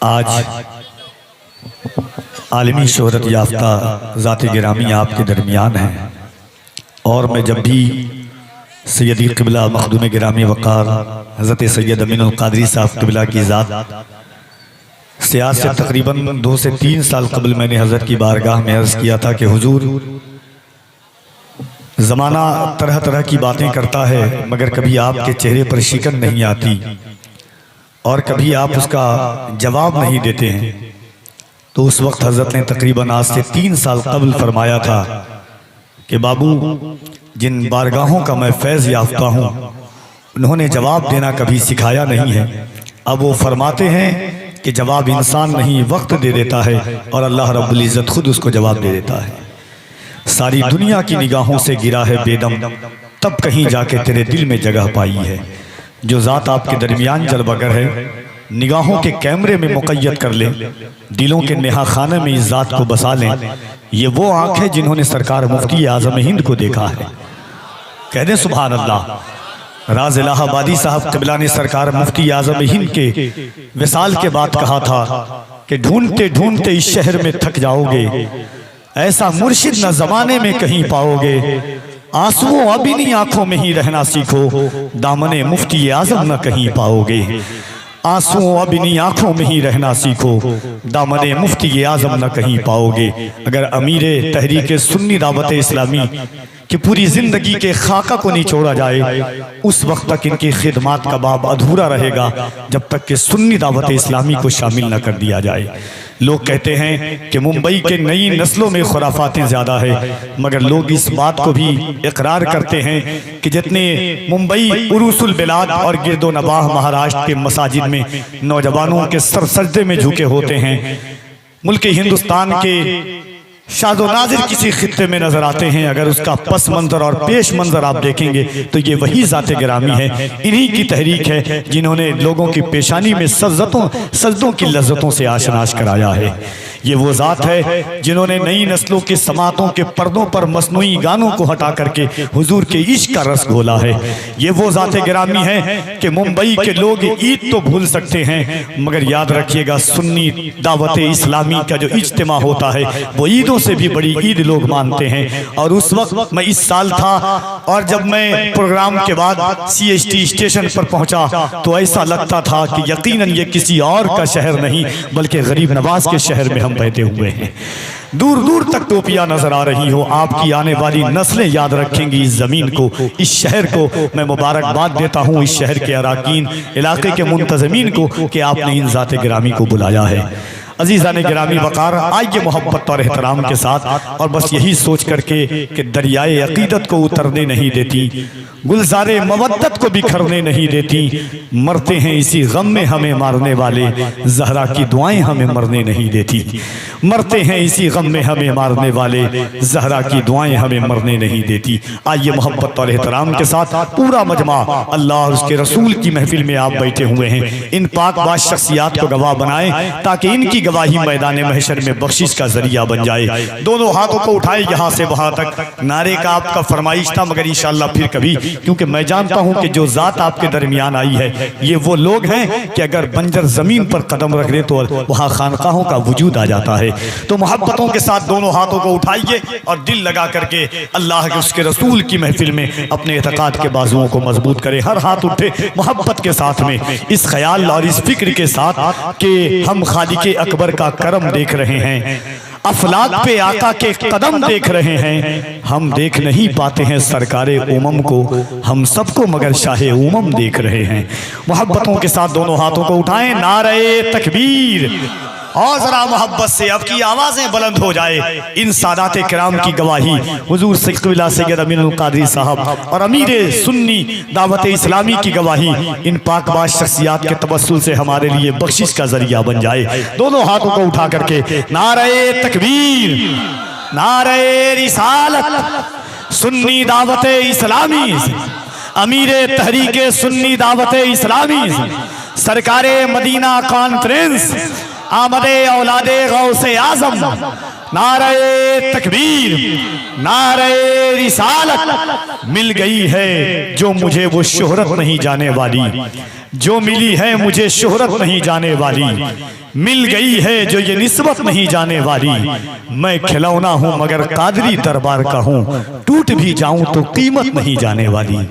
आज आलमी शोहरत याफ्ता ज़ात गिरामी आपके दरमियान हैं और मैं जब भी सैयदी क़िबला मखदूम गिरामी वक़ार हज़रत सैयद अमीनुल क़ादरी साहब क़िबला की ज़ात से आज से तकरीबन 2 से 3 साल कबल मैंने हज़रत की बारगाह में अर्ज़ किया था कि हुजूर, ज़माना तरह तरह की बातें करता है मगर कभी आपके चेहरे पर शिकन नहीं आती और कभी आप उसका जवाब नहीं देते हैं। तो उस वक्त हज़रत ने तकरीबन आज से 3 साल कबल फरमाया था कि बाबू, जिन बारगाहों का मैं फैज़ याफ्ता हूँ उन्होंने जवाब देना कभी सिखाया नहीं है। अब वो फरमाते हैं कि जवाब इंसान नहीं वक्त दे देता है और अल्लाह रब्बुल इज़्ज़त खुद उसको जवाब दे देता है। सारी दुनिया की निगाहों से गिरा है बेदम, तब कहीं जाके तेरे दिल में जगह पाई है। जो ज़ात आपके दरमियान जलवागर है, निगाहों के कैमरे में मुक़य्यद कर लें, दिलों के नेहा खाने में इस ज़ात को बसा लें। ये वो आँख है जिन्होंने सरकार मुफ्ती आज़म हिंद को देखा है। कह दें सुभान अल्लाह। राज इलाहाबादी साहब क़िबला ने सरकार मुफ्ती आज़म हिंद के विसाल के बाद कहा था कि ढूंढते ढूंढते इस शहर में थक जाओगे, ऐसा मुर्शिद न ज़माने में कहीं पाओगे। आंसुओं अबिनी आंखों में ही रहना सीखो, दामने मुफ्ती आज़म न कहीं पाओगे। आंसुओं अबिनी आंखों में ही रहना सीखो, दामने मुफ्ती आज़म न कहीं पाओगे। अगर अमीरे तहरीक सुन्नी दावत इस्लामी कि पूरी जिंदगी के खाका को नहीं छोड़ा जाए, उस वक्त तक इनकी खिदमात का बाब अधूरा रहेगा जब तक कि सुन्नी दावत इस्लामी को शामिल न कर दिया जाए। लोग कहते हैं कि मुंबई के नई नस्लों में खुराफातें ज़्यादा है, मगर लोग इस बात को भी इकरार करते हैं कि जितने मुंबई उरूसुल बिलाद और गिरदो नवाह महाराष्ट्र के मसाजिद में नौजवानों के सर सजदे में झुके होते हैं, मुल्क हिंदुस्तान के शादो नाज़िर किसी खित्ते में नजर आते हैं, अगर उसका पस मंजर और पेश मंजर आप देखेंगे तो ये वही ज़ात गिरामी है। इन्हीं की तहरीक है जिन्होंने लोगों की पेशानी में सजदों की लज्जतों से आशनाश कराया है। ये वो ज़ात है जिन्होंने नई नस्लों के समातों के पर्दों पर मसनूई गानों को हटा करके हुजूर के इश्क का रस घोला है। ये वो ज़ात गिरामी है कि मुंबई के लोग ईद तो भूल सकते हैं, मगर याद रखिएगा सुन्नी दावत इस्लामी का जो इज्तिमा होता है वो ईदों से भी बड़ी ईद लोग मानते हैं। और उस वक्त मैं इस साल था और जब मैं प्रोग्राम के बाद CST स्टेशन पर पहुंचा तो ऐसा लगता था कि यकीनन ये किसी और का शहर नहीं बल्कि गरीब नवाज के शहर में हम बैठे हुए हैं। दूर दूर तक टोपियां नजर आ रही हो, आपकी आने वाली नस्लें याद रखेंगी इस जमीन को, इस शहर को। मैं मुबारकबाद देता हूं इस शहर के अराकीन, इलाके के मुंतज़मीन को कि आपने इन ज़ात गिरामी को बुलाया है। अजीज़ान गिरामी वक़ार, आइए मोहब्बत और एहतराम के साथ और बस यही सोच करके कि दरियाए अक़ीदत को उतरने नहीं देती, गुलज़ारे मवद्दत को बिखरने नहीं देती, मरते हैं इसी गम में हमें मारने वाले, ज़हरा की दुआएं हमें मरने नहीं देती। मरते हैं इसी गम में हमें मारने वाले, ज़हरा की दुआएं हमें मरने नहीं देती। आइए मोहब्बत और एहतराम के साथ पूरा मजमा अल्लाह और उसके रसूल की महफिल में आप बैठे हुए हैं, इन पाकबाज शख्सियात को गवाह बनाएं ताकि इनकी गवाही मैदान महशर में बख्शिश का जरिया बन जाए। दोनों हाथों को उठाए यहाँ से वहां तक। नारे का आपका फरमाइश था मगर इंशाअल्लाह फिर कभी, क्योंकि मैं जानता हूं कि जो ज़ात आपके दरमियान आई है ये वो लोग हैं कि अगर बंजर जमीन पर कदम रख दे तो वहां खानकाहों का वजूद आ जाता है। तो मोहब्बतों के साथ दोनों हाथों को उठाइए और दिल लगा करके अल्लाह के उसके रसूल की महफिल में अपने एतकाद के बाजुओं को मजबूत करें। हर हाथ उठे मोहब्बत के साथ में, इस ख्याल और इस फिक्र के साथ कि हम खालिक अकबर का करम देख रहे हैं, अफलाक पे आका के कदम देख रहे हैं। हम देख नहीं पाते हैं सरकारे उमम को, हम सबको मगर शाहे उमम देख रहे हैं। मोहब्बतों के साथ दोनों हाथों को उठाएं, नारे तकबीर। और जरा मोहब्बत से अब की आवाजें बुलंद हो जाए। इन सादात किराम की गवाही हुजूर क़िबला सैयद अमीनुल क़ादरी साहब और अमीर सुन्नी दावत इस्लामी की गवाही इन पाकबाज शख्सियात के तवस्सुल से हमारे लिए बख्शिश का जरिया बन जाए। दोनों हाथों को उठा करके नारे तकबीर, नारे रिसालत, सुन्नी दावत इस्लामी, अमीर तहरीक सुन्नी दावत इस्लामी, सरकारे मदीना कॉन्फ्रेंस, आमदे औलादे गौसे आज़म नारे तकबीर, नारे रिसालत। मिल गई है जो मुझे वो शोहरत नहीं जाने वाली, जो मिली है मुझे शोहरत नहीं जाने वाली, मिल गई है जो ये निस्बत नहीं जाने वाली। मैं खिलौना हूँ मगर कादरी दरबार का हूँ, टूट भी जाऊं तो कीमत नहीं जाने वाली।